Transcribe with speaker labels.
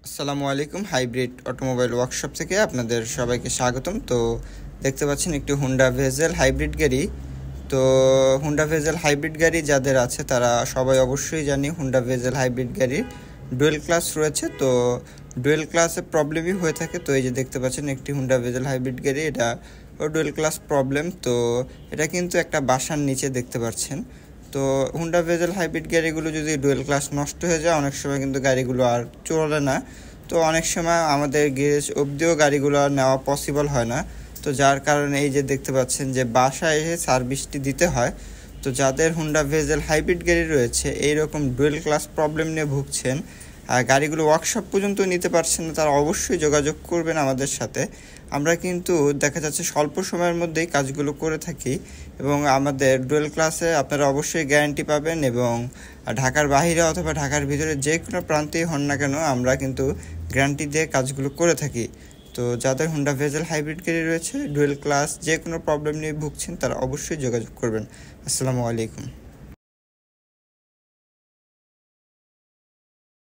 Speaker 1: আসসালামু আলাইকুম। Hybrid automobile workshop থেকে আপনাদের সবাইকে স্বাগতম। তো দেখতে পাচ্ছেন একটি হুন্ডা ভেজেল হাইব্রিড গাড়ি। তো হুন্ডা ভেজেল হাইব্রিড গাড়ি যাদের আছে তারা সবাই অবশ্যই জানি হুন্ডা ভেজেল হাইব্রিড গাড়ির ডুয়েল ক্লাস রয়েছে। তো ডুয়েল ক্লাসে প্রবলেমই হয়ে থাকে। তো এই যে দেখতে পাচ্ছেন একটি হুন্ডা ভেজেল হাইব্রিড গাড়ি, এটা ডুয়েল ক্লাস প্রবলেম। তো এটা কিন্তু একটা বাসার নিচে দেখতে পাচ্ছেন। তো হুন্ডা ভেজেল হাইব্রিড গাড়িগুলো যদি ডুয়েল ক্লাস নষ্ট হয়ে যায়, অনেক সময় কিন্তু গাড়িগুলো আর চলে না। তো অনেক সময় আমাদের গ্যারেজ অবধিও গাড়িগুলো নেওয়া পসিবল হয় না। তো যার কারণে এই যে দেখতে পাচ্ছেন যে বাসায় এসে সার্ভিসটি দিতে হয়। তো যাদের হুন্ডা ভেজেল হাইব্রিড গাড়ি রয়েছে, এইরকম ডুয়েল ক্লাস প্রবলেম নিয়ে ভুগছেন, গাড়িগুলো ওয়ার্কশপ পর্যন্ত নিতে পারছেন না, তারা অবশ্যই যোগাযোগ করবেন আমাদের সাথে। আমরা কিন্তু দেখা যাচ্ছে স্বল্প সময়ের মধ্যেই কাজগুলো করে থাকি এবং আমাদের ডুয়েল ক্লাসে আপনারা অবশ্যই গ্যারান্টি পাবেন। এবং ঢাকার বাইরে অথবা ঢাকার ভিতরে যে কোনো প্রান্তেই হন না কেন, আমরা কিন্তু গ্যারান্টি দিয়ে কাজগুলো করে থাকি। তো যাদের হুন্ডা ভেজেল হাইব্রিড গাড়ি রয়েছে, ডুয়েল ক্লাস যে কোনো প্রবলেম নিয়ে ভুগছেন, তারা অবশ্যই যোগাযোগ করবেন। আসসালামু আলাইকুম।